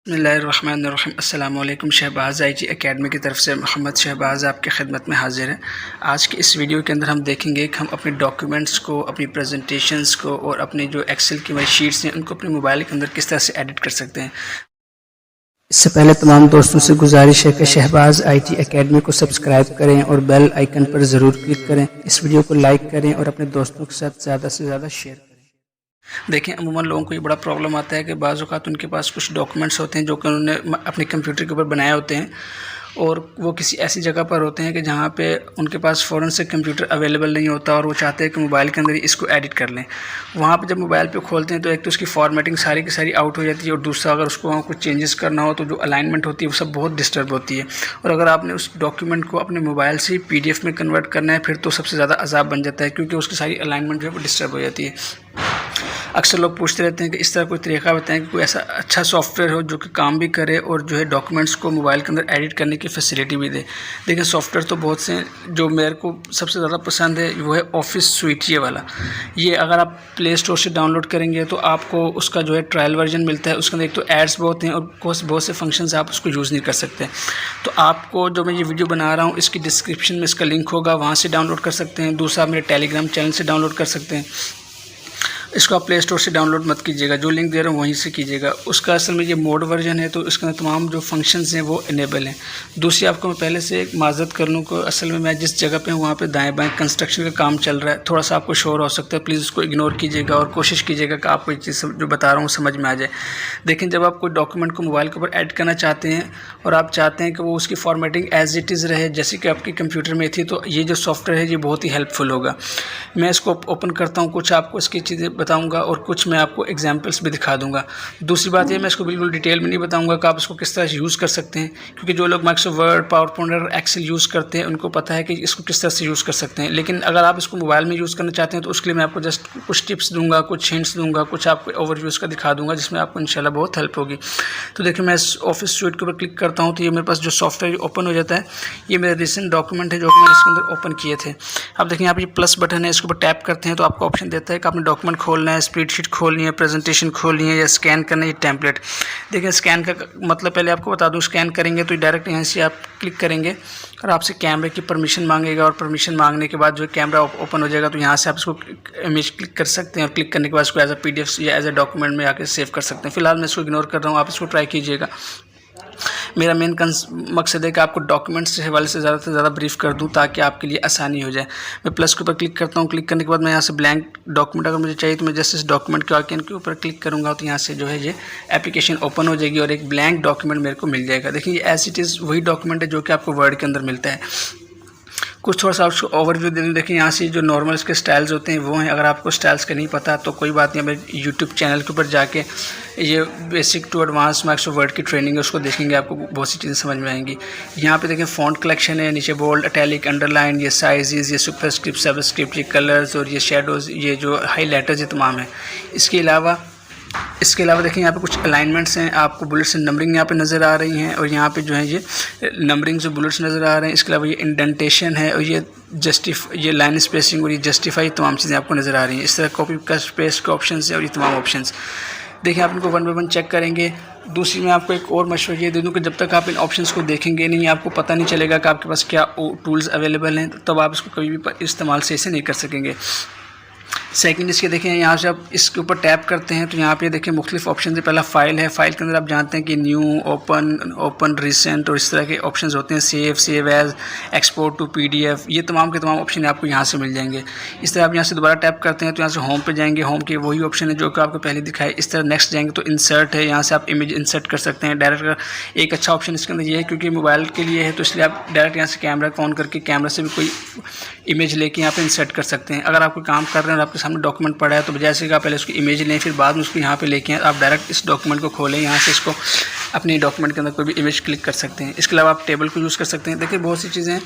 बिस्मिल्लाहिर्रहमानिर्रहीम। अस्सलाम वालेकुम। शहबाज़ आईटी एकेडमी की तरफ से मोहम्मद शहबाज़ आपके खिदमत में हाज़िर है। आज की इस वीडियो के अंदर हम देखेंगे कि हम अपने डॉक्यूमेंट्स को, अपनी प्रेजेंटेशंस को और अपनी जो एक्सेल की हमारी शीट्स हैं उनको अपने मोबाइल के अंदर किस तरह से एडिट कर सकते हैं। इससे पहले तमाम दोस्तों से गुजारिश है कि शहबाज़ आईटी एकेडमी को सब्सक्राइब करें और बेल आइकन पर ज़रूर क्लिक करें। इस वीडियो को लाइक करें और अपने दोस्तों के साथ ज़्यादा से ज़्यादा शेयर करें। देखें, अमूमन लोगों को ये बड़ा प्रॉब्लम आता है कि बाज़ औक़ात उनके पास कुछ डॉक्यूमेंट्स होते हैं जो कि उन्होंने अपने कंप्यूटर के ऊपर बनाए होते हैं और वो किसी ऐसी जगह पर होते हैं कि जहाँ पे उनके पास फ़ौरन से कंप्यूटर अवेलेबल नहीं होता और वो चाहते हैं कि मोबाइल के अंदर ही इसको एडिट कर लें। वहाँ पे जब मोबाइल पे खोलते हैं तो एक तो उसकी फॉर्मेटिंग सारी की सारी आउट हो जाती है और दूसरा अगर उसको वहाँ कुछ चेंजेस करना हो तो जो अलाइनमेंट होती है वो सब बहुत डिस्टर्ब होती है। और अगर आपने उस डॉक्यूमेंट को अपने मोबाइल से PDF में कन्वर्ट करना है फिर तो सबसे ज़्यादा अज़ाब बन जाता है, क्योंकि उसकी सारी अलाइनमेंट जो है वो डिस्टर्ब हो जाती है। अक्सर लोग पूछते रहते हैं कि इस तरह कोई तरीका बताएं कि कोई ऐसा अच्छा सॉफ्टवेयर हो जो कि काम भी करे और जो है डॉक्यूमेंट्स को मोबाइल के अंदर एडिट करने की फैसिलिटी भी दे। देखिए, सॉफ्टवेयर तो बहुत से, जो मेरे को सबसे ज़्यादा पसंद है वो है ऑफिस सूइट ये वाला। ये अगर आप प्ले स्टोर से डाउनलोड करेंगे तो आपको उसका जो है ट्रायल वर्जन मिलता है। उसके अंदर एक तो एड्स बहुत हैं और बहुत से फंक्शंस आप उसको यूज़ नहीं कर सकते। तो आपको जो मैं ये वीडियो बना रहा हूँ इसकी डिस्क्रिप्शन में इसका लिंक होगा, वहाँ से डाउनलोड कर सकते हैं। दूसरा, मेरे टेलीग्राम चैनल से डाउनलोड कर सकते हैं। इसको आप प्ले स्टोर से डाउनलोड मत कीजिएगा, जो लिंक दे रहा हूँ वहीं से कीजिएगा। उसका असल में ये मोड वर्जन है तो इसके अंदर तमाम जो फंक्शंस हैं वो इनेबल हैं। दूसरी, आपको मैं पहले से एक माज़रत कर लूँ को असल में मैं जिस जगह पे हूँ वहाँ पे दाएं बाएं कंस्ट्रक्शन का काम चल रहा है, थोड़ा सा आपको शोर हो सकता है, प्लीज़ उसको इग्नोर कीजिएगा और कोशिश कीजिएगा कि आपको ये चीज़ जो बता रहा हूँ समझ में आ जाए। लेकिन जब आप कोई डॉक्यूमेंट को मोबाइल के ऊपर ऐड करना चाहते हैं और आप चाहते हैं कि वो उसकी फॉर्मेटिंग एज इट इज़ रहे जैसे कि आपके कंप्यूटर में थी, तो ये जो सॉफ्टवेयर है ये बहुत ही हेल्पफुल होगा। मैं इसको ओपन करता हूँ, कुछ आपको इसकी चीज़ें बताऊँगा और कुछ मैं आपको एग्जांपल्स भी दिखा दूंगा। दूसरी बात ये, मैं इसको बिल्कुल डिटेल में नहीं बताऊंगा कि आप इसको किस तरह से यूज़ कर सकते हैं, क्योंकि जो लोग माइक्रोसॉफ्ट वर्ड, पावर पॉइंट और एक्सेल यूज़ करते हैं उनको पता है कि इसको किस तरह से यूज़ कर सकते हैं। लेकिन अगर आप इसको मोबाइल में यूज़ करना चाहते हैं तो उसके लिए मैं आपको जस्ट कुछ टिप्स दूंगा, कुछ हिंट्स दूंगा, कुछ आपको ओवरव्यू इसका दिखा दूंगा जिसमें आपको इंशाल्लाह बहुत हेल्प होगी। तो देखिए, मैं इस ऑफिस सूइट के ऊपर क्लिक करता हूँ तो ये मेरे पास जो सॉफ्टवेयर ओपन हो जाता है। ये मेरे रिसेंट डॉक्यूमेंट है जो कि मैंने इसके अंदर ओपन किए थे। अब देखिए, यहाँ पर प्लस बटन है, इसके ऊपर टैप करते हैं तो आपको ऑप्शन देता है कि आपने डॉक्यूमेंट खोलना है, स्प्रेडशीट खोलनी है, प्रेजेंटेशन खोलनी है या स्कैन करना है, ये टेम्पलेट। देखिए, स्कैन का मतलब पहले आपको बता दूं, स्कैन करेंगे तो डायरेक्ट यहाँ से आप क्लिक करेंगे और आपसे कैमरे की परमिशन मांगेगा और परमिशन मांगने के बाद जो कैमरा ओपन हो जाएगा तो यहाँ से आप इसको इमेज क्लिक कर सकते हैं और क्लिक करने के बाद इसको एज अ PDF या एज अ डॉक्यूमेंट में आके सेव कर सकते हैं। फिलहाल मैं इसको इग्नोर कर रहा हूँ, आप इसको ट्राई कीजिएगा। मेरा मेन मकसद है कि आपको डॉक्यूमेंट्स के हवाले से ज़्यादा ब्रीफ कर दूं ताकि आपके लिए आसानी हो जाए। मैं प्लस के ऊपर क्लिक करता हूं, क्लिक करने के बाद मैं यहाँ से ब्लैंक डॉक्यूमेंट अगर मुझे चाहिए तो मैं जस्ट इस डॉक्यूमेंट के आइकन के ऊपर क्लिक करूँगा तो यहाँ से जो है ये एप्लीकेशन ओपन हो जाएगी और एक ब्लैंक डॉक्यूमेंट मेरे को मिल जाएगा। देखिए, एज इट इज़ वही डॉक्यूमेंट है जो कि आपको वर्ड के अंदर मिलता है। कुछ थोड़ा सा उसको ओवरव्यू दे दूँ। देखिए, यहाँ से जो नॉर्मल इसके स्टाइल्स होते हैं वो हैं। अगर आपको स्टाइल्स का नहीं पता तो कोई बात नहीं, मेरे यूट्यूब चैनल के ऊपर जाके ये basic to advance Microsoft Word की ट्रेनिंग है उसको देखेंगे, आपको बहुत सी चीज़ें समझ में आएंगी। यहाँ पे देखें, फ़ॉन्ट कलेक्शन है, नीचे बोल्ड, इटैलिक, अंडरलाइन, ये साइजेस, ये सुपरस्क्रिप्ट, सबस्क्रिप्ट, ये कलर्स और ये शेडोज़, ये जो हाईलाइटर्स, ये तमाम है। इसके अलावा देखिए, यहाँ पे कुछ अलाइनमेंट्स हैं, आपको बुलेट्स एंड नंबरिंग यहाँ पे नज़र आ रही हैं और यहाँ पे जो है ये नंबरिंग जो बुलेट्स नज़र आ रहे हैं। इसके अलावा ये इंडेंटेशन है और ये लाइन स्पेसिंग और ये जस्टिफाई, तमाम चीज़ें आपको नज़र आ रही हैं। इस तरह कॉपी पेस्ट के ऑप्शन है और ये तमाम ऑप्शन। देखिए, आप इनको वन बाय वन चेक करेंगे। दूसरी, मैं आपको एक और मशवरा ये दे दूँ कि जब तक आप इन ऑप्शंस को देखेंगे नहीं, आपको पता नहीं चलेगा कि आपके पास क्या टूल्स अवेलेबल हैं, तब आप इसको कभी भी इस्तेमाल सही से नहीं कर सकेंगे। सेकंड, इसके देखें, यहाँ से आप इसके ऊपर टैप करते हैं तो यहाँ पे देखिए मुख्तलिफ ऑप्शन है। पहला फाइल है, फाइल के अंदर आप जानते हैं कि न्यू, ओपन, रिसेंट और इस तरह के ऑप्शंस होते हैं। Save as, export to PDF, ये तमाम के तमाम ऑप्शन आपको यहाँ से मिल जाएंगे। इस तरह आप यहाँ से दोबारा टैप करते हैं तो यहाँ से होम पे जाएंगे, होम के वही ऑप्शन है जो कि आपको पहले दिखाए। इस तरह नेक्स्ट जाएंगे तो इंसर्ट है, यहाँ से आप इमेज इंसर्ट कर सकते हैं डायरेक्ट। एक अच्छा ऑप्शन इसके अंदर ये है क्योंकि मोबाइल के लिए है तो इसलिए आप डायरेक्ट यहाँ से कैमरा को ऑन करके कैमरा से भी कोई इमेज लेके यहाँ पे इंसर्ट कर सकते हैं। अगर आप कोई काम कर रहे हैं और आपके सामने डॉक्यूमेंट पड़ा है तो बजाय से आप पहले उसकी इमेज लें, फिर बाद में उसको यहाँ पे लेके आप डायरेक्ट इस डॉक्यूमेंट को खोलें, यहाँ से इसको अपने डॉक्यूमेंट के अंदर कोई भी इमेज क्लिक कर सकते हैं। इसके अलावा आप टेबल को यूज़ कर सकते हैं। देखिए, बहुत सी चीज़ें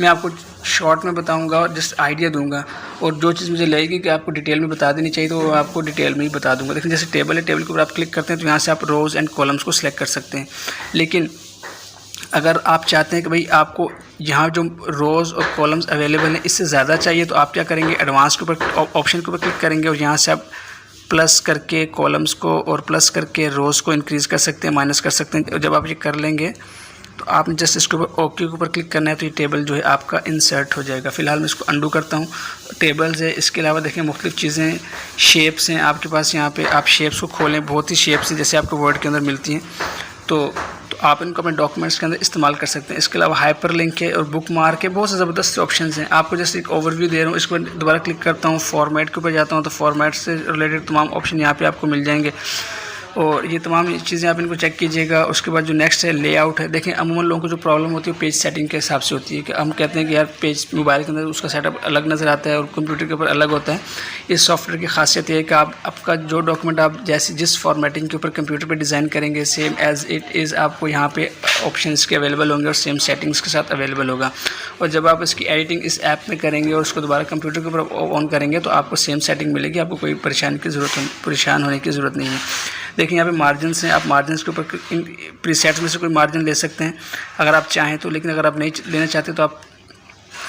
मैं आपको शॉर्ट में बताऊँगा और जस्ट आइडिया दूँगा और जो चीज़ मुझे लगेगी कि आपको डिटेल में बता देनी चाहिए तो वो आपको डिटेल में ही बता दूँगा। देखिए, जैसे टेबल है, टेबल के ऊपर आप क्लिक करते हैं तो यहाँ से आप रोज़ एंड कॉलम्स को सिलेक्ट कर सकते हैं। लेकिन अगर आप चाहते हैं कि भाई आपको यहाँ जो रोज़ और कॉलम्स अवेलेबल हैं इससे ज़्यादा चाहिए तो आप क्या करेंगे, एडवांस के ऊपर ऑप्शन के ऊपर क्लिक करेंगे और यहाँ से आप प्लस करके कॉलम्स को और प्लस करके रोज़ को इंक्रीज़ कर सकते हैं, माइनस कर सकते हैं। जब आप ये कर लेंगे तो आपने जस्ट इसके ऊपर ओके के ऊपर क्लिक करना है तो ये टेबल जो है आपका इंसर्ट हो जाएगा। फ़िलहाल मैं इसको अंडू करता हूँ। टेबल्स है, इसके अलावा देखें मुख्तलिफ़ चीज़ें, शेप्स हैं आपके पास। यहाँ पे आप शेप्स को खोलें, बहुत ही शेप्स हैं जैसे आपको वर्ड के अंदर मिलती हैं, तो आप इनको अपने डॉक्यूमेंट्स के अंदर इस्तेमाल कर सकते हैं। इसके अलावा हाइपर लिंक है और बुक मार्क है, बहुत से ज़बरदस्त ऑप्शंस हैं। आपको जस्ट एक ओवरव्यू दे रहा हूँ। इस पर दोबारा क्लिक करता हूँ, फॉर्मेट के ऊपर जाता हूँ तो फॉर्मेट से रिलेटेड तमाम ऑप्शन यहाँ पे आपको मिल जाएंगे और ये तमाम चीज़ें आप इनको चेक कीजिएगा। उसके बाद जो नेक्स्ट है लेआउट है। देखें अमूमन लोगों को जो प्रॉब्लम होती है पेज सेटिंग के हिसाब से होती है कि हम कहते हैं कि यार पेज मोबाइल के अंदर उसका सेटअप अलग नज़र आता है और कंप्यूटर के ऊपर अलग होता है। इस सॉफ्टवेयर की खासियत ये है कि आप आपका जो डॉक्यूमेंट आप जैसे जिस फॉर्मेटिंग के ऊपर कंप्यूटर पर डिज़ाइन करेंगे सेम एज़ इट इज़ आपको यहाँ पर ऑप्शंस के अवेलेबल होंगे और सेम सेटिंग्स के साथ अवेलेबल होगा। और जब आप इसकी एडिटिंग इस ऐप में करेंगे और उसको दोबारा कंप्यूटर के ऊपर ऑन करेंगे तो आपको सेम सेटिंग मिलेगी, आपको कोई परेशान होने की ज़रूरत नहीं है। देखिए यहाँ पे मार्जिन्स हैं, आप मार्जिन्स के ऊपर प्रीसेट्स में से कोई मार्जिन ले सकते हैं अगर आप चाहें तो, लेकिन अगर आप नहीं लेना चाहते तो आप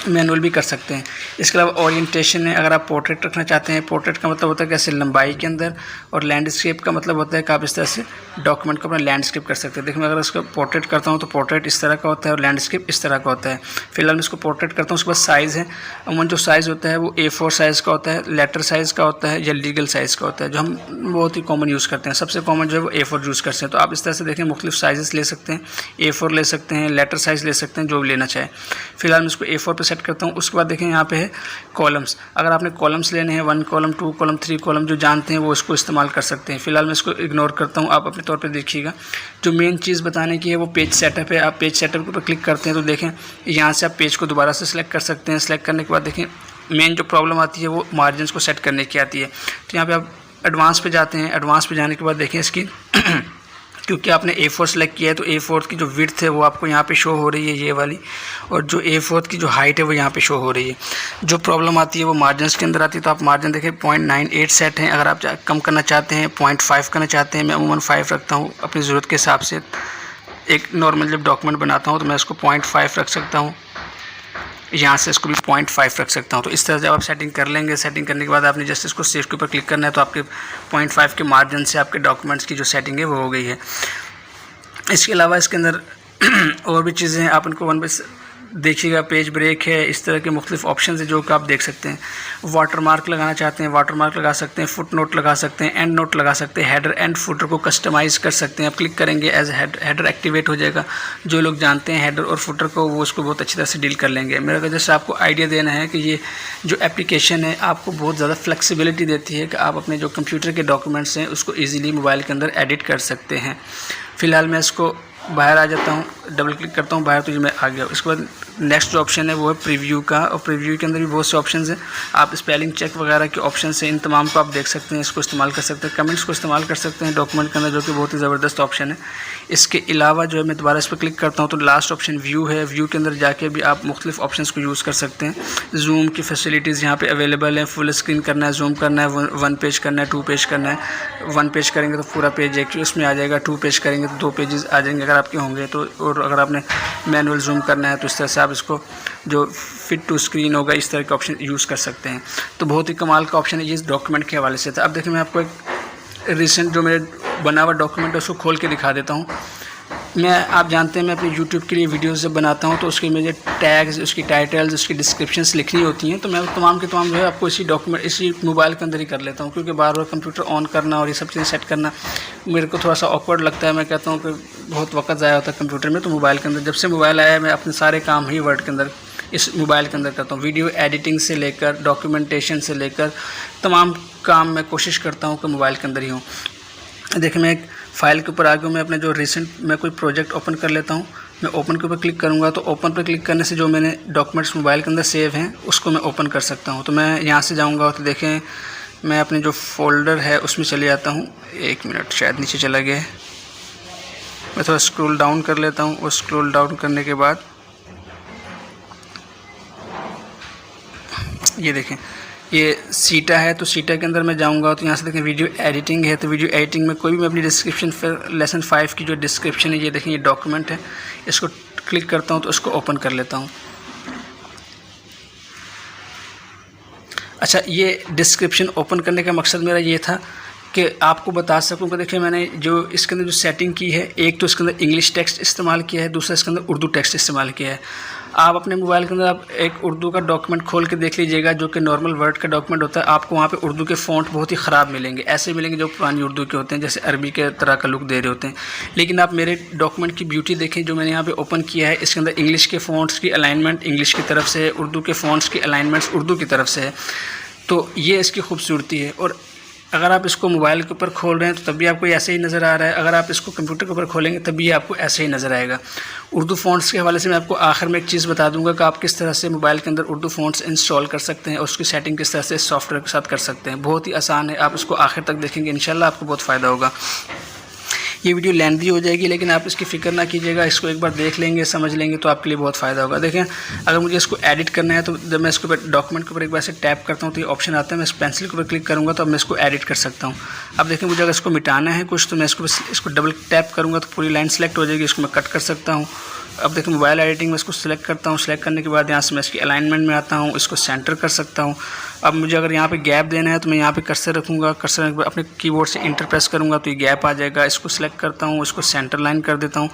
मैनुअल भी कर सकते हैं। इसके अलावा ओरिएंटेशन है, अगर आप पोर्ट्रेट रखना चाहते हैं, पोर्ट्रेट का मतलब होता है कैसे लंबाई के अंदर, और लैंडस्केप का मतलब होता है कि आप इस तरह से डॉक्यूमेंट को अपना लैंडस्केप कर सकते हैं। देखिए मैं अगर इसका पोर्ट्रेट करता हूं तो पोर्ट्रेट इस तरह का होता है और लैंडस्केप इस तरह का होता है। फिलहाल मैं इसको पोर्ट्रेट करता हूँ। उसके बाद साइज़ है, अमूमन जो साइज़ होता है वो A4 साइज़ का होता है, लेटर साइज़ का होता है या लीगल साइज़ का होता है, जो हम बहुत ही कॉमन यूज़ करते हैं। सबसे कॉमन जो है वो A4 यूज़ करते हैं। तो आप इस तरह से देखें मुख्तलिफ साइज़ ले सकते हैं, A4 ले सकते हैं, लेटर साइज़ ले सकते हैं, जो भी लेना चाहे। फिलहाल मैं इसको A4 पर सेट करता हूँ। उसके बाद देखें यहाँ पे है कॉलम्स। अगर आपने कॉलम्स लेने हैं 1 कॉलम 2 कॉलम 3 कॉलम जो जानते हैं वो इसको इस्तेमाल कर सकते हैं। फिलहाल मैं इसको इग्नोर करता हूँ, आप अपने तौर पे देखिएगा। जो मेन चीज़ बताने की है वो पेज सेटअप है। आप पेज सेटअप के ऊपर क्लिक करते हैं तो देखें यहाँ से आप पेज को दोबारा से सिलेक्ट कर सकते हैं। सिलेक्ट करने के बाद देखें मेन जो प्रॉब्लम आती है वो मार्जिन को सेट करने की आती है। तो यहाँ पर आप एडवांस पे जाते हैं। एडवांस पे जाने के बाद देखें इसकी क्योंकि आपने A4 सेलेक्ट किया है तो A4 की जो विड्थ है वो आपको यहाँ पे शो हो रही है ये वाली, और जो A4 की जो हाइट है वो यहाँ पे शो हो रही है। जो प्रॉब्लम आती है वो मार्जिन के अंदर आती है। तो आप मार्जिन देखें 0.98 सेट हैं। अगर आप कम करना चाहते हैं 0.5 करना चाहते हैं, मैं अमूमन 5 रखता हूँ अपनी ज़रूरत के हिसाब से। एक नॉर्मल जब डॉक्यूमेंट बनाता हूँ तो मैं इसको 0.5 रख सकता हूँ, यहाँ से इसको भी 0.5 रख सकता हूँ। तो इस तरह जब आप सेटिंग कर लेंगे, सेटिंग करने के बाद आपने जस्ट इसको सेव के ऊपर क्लिक करना है तो आपके 0.5 के मार्जिन से आपके डॉक्यूमेंट्स की जो सेटिंग है वो हो गई है। इसके अलावा इसके अंदर और भी चीज़ें हैं, आप इनको वन बाय देखिएगा। पेज ब्रेक है, इस तरह के मुख्तलिफ ऑप्शन है जो कि आप देख सकते हैं। वाटर मार्क लगाना चाहते हैं वाटर मार्क लगा सकते हैं, फुट नोट लगा सकते हैं, एंड नोट लगा सकते हैं, हेडर एंड फुटर को कस्टमाइज़ कर सकते हैं। आप क्लिक करेंगे एज हेडर एक्टिवेट हो जाएगा। जो लोग जानते हैं हेडर और फुटर को वो उसको बहुत अच्छी तरह से डील कर लेंगे। मेरा जैसे आपको आइडिया देना है कि ये जो एप्लीकेशन है आपको बहुत ज़्यादा फ्लेक्सिबिलिटी देती है कि आप अपने जो कंप्यूटर के डॉक्यूमेंट्स हैं उसको ईजिली मोबाइल के अंदर एडिट कर सकते हैं। फ़िलहाल मैं इसको बाहर आ जाता हूँ, डबल क्लिक करता हूँ बाहर तो ये मैं आ गया। उसके बाद नेक्स्ट जो ऑप्शन है वो है प्रीव्यू का, और प्रीव्यू के अंदर भी बहुत से ऑप्शंस हैं। आप स्पेलिंग चेक वगैरह के ऑप्शन हैं, इन तमाम को आप देख सकते हैं, इसको इस्तेमाल कर सकते हैं। कमेंट्स को इस्तेमाल कर सकते हैं डॉक्यूमेंट के अंदर, जो कि बहुत ही ज़बरदस्त ऑप्शन है। इसके अलावा जो है मैं दोबारा इस पर क्लिक करता हूँ तो लास्ट ऑप्शन व्यू है। व्यू के अंदर जाके भी आप मुख्तलिफ ऑप्शन को यूज़ कर सकते हैं। जूम की फैसिलिटीज़ यहाँ पे अवेलेबल है। फुल स्क्रीन करना है, जूम करना है, 1 पेज करना है, 2 पेज करना है। 1 पेज करेंगे तो पूरा पेज एक उसमें आ जाएगा, 2 पेज करेंगे तो 2 पेजेस आ जाएंगे अगर आपके होंगे तो। और अगर आपने मैनुअल जूम करना है तो इस तरह से आप इसको जो फिट टू स्क्रीन होगा इस तरह के ऑप्शन यूज़ कर सकते हैं। तो बहुत ही कमाल का ऑप्शन है ये इस डॉक्यूमेंट के हवाले से था। अब देखिए मैं आपको एक रिसेंट जो मेरे बना हुआ डॉक्यूमेंट है उसको खोल के दिखा देता हूँ। आप जानते हैं मैं अपने YouTube के लिए वीडियोस जब बनाता हूं तो उसके मुझे टैग्स, उसकी टाइटल्स, उसकी डिस्क्रिप्शंस लिखनी होती हैं, तो मैं तमाम के तमाम जो है आपको इसी डॉक्यूमेंट इसी मोबाइल के अंदर ही कर लेता हूं, क्योंकि बार बार कंप्यूटर ऑन करना और ये सब चीज़ें सेट करना मेरे को थोड़ा सा ऑकवर्ड लगता है। मैं कहता हूँ कि बहुत वक्त ज़ाया होता है कंप्यूटर में। तो मोबाइल के अंदर जब से मोबाइल आया है मैं अपने सारे काम ही वर्ड के अंदर इस मोबाइल के अंदर करता हूँ। वीडियो एडिटिंग से लेकर डॉक्यूमेंटेशन से लेकर तमाम काम मैं कोशिश करता हूँ कि मोबाइल के अंदर ही हूँ। देखिए मैं एक फ़ाइल के ऊपर आ गया हूँ। मैं अपने जो रिसेंट मैं कोई प्रोजेक्ट ओपन कर लेता हूँ। मैं ओपन के ऊपर क्लिक करूँगा तो ओपन पर क्लिक करने से जो मैंने डॉक्यूमेंट्स मोबाइल के अंदर सेव हैं उसको मैं ओपन कर सकता हूँ। तो मैं यहाँ से जाऊँगा तो देखें मैं अपने जो फ़ोल्डर है उसमें चले जाता हूँ। 1 मिनट, शायद नीचे चला गया। मैं थोड़ा स्क्रॉल डाउन कर लेता हूँ, और स्क्रॉल डाउन करने के बाद ये देखें ये सीटा है। तो सीटा के अंदर मैं जाऊंगा तो यहाँ से देखें वीडियो एडिटिंग है। तो वीडियो एडिटिंग में कोई भी मैं अपनी डिस्क्रिप्शन फिर लेसन 5 की जो डिस्क्रिप्शन है ये देखें, ये डॉक्यूमेंट है, इसको क्लिक करता हूँ तो इसको ओपन कर लेता हूँ। अच्छा, ये डिस्क्रिप्शन ओपन करने का मकसद मेरा ये था कि आपको बता सकूं कि देखिए मैंने जो इसके अंदर जो सेटिंग की है, एक तो इसके अंदर इंग्लिश टेक्स्ट इस्तेमाल किया है, दूसरा इसके अंदर उर्दू टेक्स्ट इस्तेमाल किया है। आप अपने मोबाइल के अंदर आप एक उर्दू का डॉक्यूमेंट खोल के देख लीजिएगा, जो कि नॉर्मल वर्ड का डॉक्यूमेंट होता है, आपको वहाँ पे उर्दू के फ़ॉन्ट बहुत ही ख़राब मिलेंगे, ऐसे मिलेंगे जो पुरानी उर्दू के होते हैं, जैसे अरबी के तरह का लुक दे रहे होते हैं। लेकिन आप मेरे डॉक्यूमेंट की ब्यूटी देखें जो मैंने यहाँ पे ओपन किया है, इसके अंदर इंग्लिश के फ़ॉन्ट्स की अलाइनमेंट इंग्लिश की तरफ से है, उर्दू के फ़ॉन्ट्स की अलाइनमेंट्स उर्दू की तरफ से है। तो ये इसकी खूबसूरती है। और अगर आप इसको मोबाइल के ऊपर खोल रहे हैं तो तब भी आपको ऐसे ही नज़र आ रहा है, अगर आप इसको कंप्यूटर के ऊपर खोलेंगे तब भी आपको ऐसे ही नज़र आएगा। उर्दू फ़ॉन्ट्स के हवाले से मैं आपको आखिर में एक चीज़ बता दूंगा कि आप किस तरह से मोबाइल के अंदर उर्दू फ़ॉन्ट्स इंस्टॉल कर सकते हैं और उसकी सेटिंग किस तरह से सॉफ्टवेयर के साथ कर सकते हैं। बहुत ही आसान है, आप इसको आखिर तक देखेंगे, इंशाल्लाह आपको बहुत फ़ायदा होगा। ये वीडियो लेंथी हो जाएगी, लेकिन आप इसकी फ़िक्र ना कीजिएगा, इसको एक बार देख लेंगे, समझ लेंगे तो आपके लिए बहुत फ़ायदा होगा। देखें, अगर मुझे इसको एडिट करना है तो जब मैं इसके ऊपर डॉक्यूमेंट के ऊपर एक बार से टैप करता हूँ तो ये ऑप्शन आता है, मैं इस पेंसिल के ऊपर क्लिक करूँगा तो अब मैं इसको एडिट कर सकता हूँ। अब देखें, मुझे अगर इसको मिटाना है कुछ तो मैं इसको डबल टैप करूँगा तो पूरी लाइन सेलेक्ट हो जाएगी, इसको मैं कट कर सकता हूँ। अब देखिए मोबाइल एडिटिंग में इसको सिलेक्ट करता हूँ, सिलेक्ट करने के बाद यहाँ से मैं इसकी अलाइनमेंट में आता हूँ, इसको सेंटर कर सकता हूँ। अब मुझे अगर यहाँ पे गैप देना है तो मैं यहाँ पे कर्सर रखूँगा, कर्सर अपने कीबोर्ड से इंटर प्रेस करूँगा तो ये गैप आ जाएगा, इसको सिलेक्ट करता हूँ, इसको सेंटर लाइन कर देता हूँ।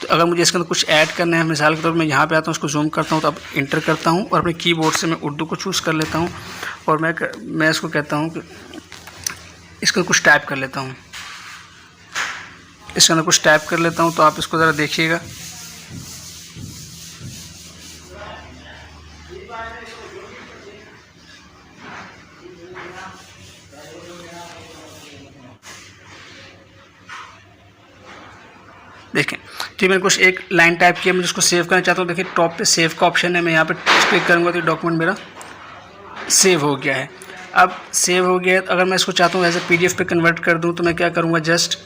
तो अगर मुझे इसके अंदर कुछ ऐड करना है, मिसाल के तौर पर मैं यहाँ पे आता हूँ, उसको जूम करता हूँ तो अब इंटर करता हूँ और अपने कीबोर्ड से मैं उर्दू को चूज़ कर लेता हूँ और मैं इसको कहता हूँ कि इसको कुछ टाइप कर लेता हूँ, इसके अंदर कुछ टाइप कर लेता हूँ। तो आप इसको ज़रा देखिएगा, देखें तो मैंने कुछ एक लाइन टाइप किया, मुझे इसको सेव करना चाहता हूँ। देखिए टॉप पे सेव का ऑप्शन है, मैं यहाँ पे क्लिक करूँगा तो डॉक्यूमेंट मेरा सेव हो गया है। अब सेव हो गया है, अगर मैं इसको चाहता हूँ एज ए PDF पे कन्वर्ट कर दूँ तो मैं क्या करूँगा, जस्ट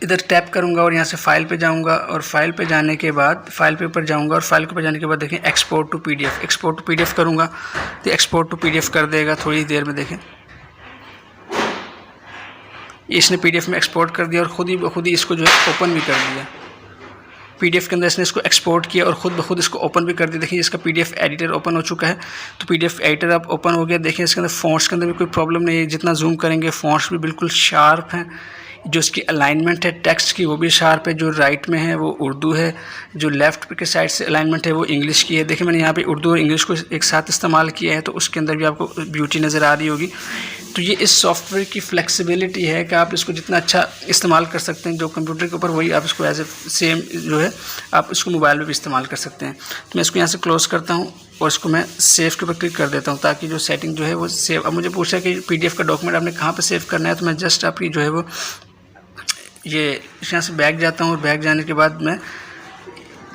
इधर टैप करूँगा और यहाँ से फाइल पे जाऊँगा और फाइल पे जाने के बाद फाइल पे ऊपर जाऊँगा और फाइल के ऊपर जाने के बाद देखें एक्सपोर्ट टू PDF करूँगा तो एक्सपोर्ट टू PDF कर देगा थोड़ी देर में। देखें इसने PDF में एक्सपोर्ट कर दिया और खुद ही इसको जो है ओपन भी कर दिया। PDF के अंदर इसने इसको एक्सपोर्ट किया और ख़ुद ब खुद इसको ओपन भी कर दिया। देखिए इसका PDF एडिटर ओपन हो चुका है, तो PDF एडिटर अब ओपन हो गया। देखिए इसके अंदर फ़ॉन्ट्स के अंदर भी कोई प्रॉब्लम नहीं है, जितना जूम करेंगे फ़ॉन्ट्स भी बिल्कुल शार्प हैं। जो इसकी अलाइनमेंट है टेक्स्ट की वो भी शार्प है, जो राइट में है वो उर्दू है, जो लेफ़्ट के साइड से अलाइनमेंट है वो इंग्लिश की है। देखिए मैंने यहाँ पे उर्दू और इंग्लिश को एक साथ इस्तेमाल किया है, तो उसके अंदर भी आपको ब्यूटी नज़र आ रही होगी। तो ये इस सॉफ्टवेयर की फ्लेक्सिबिलिटी है कि आप इसको जितना अच्छा इस्तेमाल कर सकते हैं, जो कंप्यूटर के ऊपर वही आप इसको एज ए सेम जो है आप इसको मोबाइल में भी इस्तेमाल कर सकते हैं। तो मैं इसको यहाँ से क्लोज़ करता हूँ और इसको मैं सेव के ऊपर क्लिक कर देता हूँ ताकि जो सेटिंग जो है वो सेव। अब मुझे पूछा कि PDF का डॉक्यूमेंट आपने कहाँ पर सेव करना है, तो मैं जस्ट आपकी जो है वो ये यहाँ से बैक जाता हूँ और बैक जाने के बाद मैं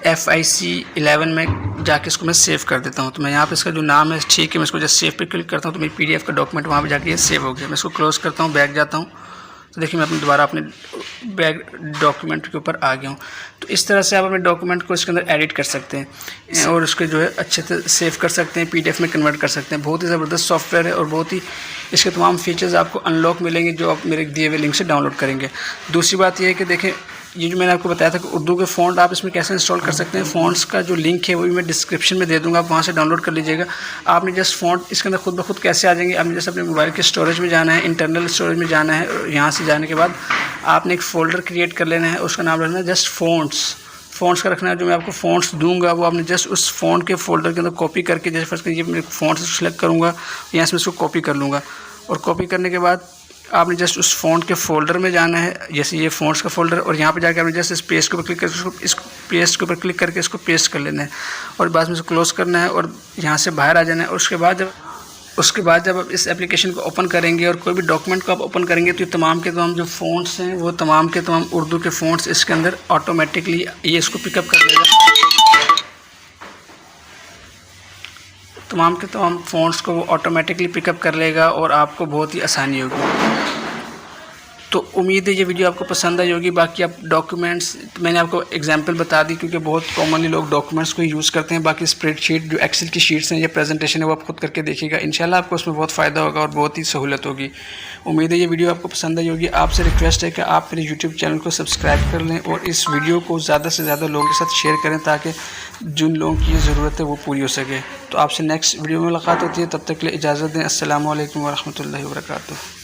FIC 11 में जाके इसको मैं सेव कर देता हूँ। तो मैं यहाँ पे इसका जो नाम है ठीक है, मैं इसको जस्ट सेव पे क्लिक करता हूँ तो मेरी PDF का डॉक्यूमेंट वहाँ पे जाके ये सेव हो गया। मैं इसको क्लोज़ करता हूँ, बैक जाता हूँ तो देखिए मैं दोबारा अपने बैक डॉक्यूमेंट के ऊपर आ गया हूँ। तो इस तरह से आप अपने डॉक्यूमेंट को इसके अंदर एडिट कर सकते हैं और उसके जो है अच्छे से सेव कर सकते हैं, PDF में कन्वर्ट कर सकते हैं। बहुत ही ज़बरदस्त सॉफ्टवेयर है और बहुत ही इसके तमाम फीचर्स आपको अनलॉक मिलेंगे जो आप मेरे दिए हुए लिंक से डाउनलोड करेंगे। दूसरी बात यह है कि देखें ये जो मैंने आपको बताया था कि उर्दू के फ़ॉन्ट आप इसमें कैसे इंस्टॉल कर सकते हैं, फ़ॉन्ट्स का जो लिंक है वो भी मैं डिस्क्रिप्शन में दे दूंगा, आप वहाँ से डाउनलोड कर लीजिएगा। आपने जस्ट फ़ॉन्ट इसके अंदर खुद ब खुद कैसे आ जाएंगे, आपने जस्ट अपने मोबाइल के स्टोरेज में जाना है, इंटरनल स्टोरेज में जाना है और यहाँ से जाने के बाद आपने एक फ़ोल्डर क्रिएट कर लेना है, उसका नाम रखना है जस्ट फ़ॉन्ट्स का रखना है। जो मैं आपको फ़ॉन्ट्स दूंगा वो आपने जस्ट उस फ़ॉन्ट के फ़ोल्डर के अंदर कॉपी करके, जैसे फर्स्ट ये मैं फ़ॉन्ट्स सेलेक्ट करूँगा, यहाँ से मैं इसको कॉपी कर लूँगा और कॉपी करने के बाद आपने जस्ट उस फ़ॉन्ट के फ़ोल्डर में जाना है, जैसे ये फ़ॉन्ट्स का फ़ोल्डर, और यहाँ पे जाके आपने जस्ट इस पेस्ट के ऊपर क्लिक करके इसको पेस्ट के ऊपर क्लिक करके इसको पेस्ट कर लेना है और बाद में इसको क्लोज़ करना है और यहाँ से बाहर आ जाना है। और उसके बाद जब आप इस एप्लीकेशन को ओपन करेंगे और कोई भी डॉक्यूमेंट को आप ओपन करेंगे तो ये तमाम के तमाम जो फ़ॉन्ट्स हैं वो तमाम के तमाम उर्दू के फ़ॉन्ट्स इसके अंदर ऑटोमेटिकली ये इसको पिकअप कर लेगा, तमाम के तमाम फ़ॉन्ट्स को वो ऑटोमेटिकली पिकअप कर लेगा और आपको बहुत ही आसानी होगी। तो उम्मीद है ये वीडियो आपको पसंद आई होगी। बाकी आप डॉक्यूमेंट्स मैंने आपको एग्जांपल बता दी क्योंकि बहुत कॉमनली लोग डॉक्यूमेंट्स को यूज़ करते हैं। बाकी स्प्रेडशीट जो एक्सेल की शीट्स हैं या प्रेजेंटेशन है वो आप खुद करके देखिएगा, इंशाल्लाह आपको उसमें बहुत फ़ायदा होगा और बहुत ही सहूलत होगी। उम्मीद है ये वीडियो आपको पसंद आई होगी। आपसे रिक्वेस्ट है कि आप मेरे यूट्यूब चैनल को सब्सक्राइब कर लें और इस वीडियो को ज़्यादा से ज़्यादा लोगों के साथ शेयर करें ताकि जिन लोगों की ये ज़रूरत है वो पूरी हो सके। तो आपसे नेक्स्ट वीडियो में मुलाकात होती है, तब तक के लिए इजाज़त दें। अस्सलामु अलैकुम व रहमतुल्लाहि व बरकातुहू।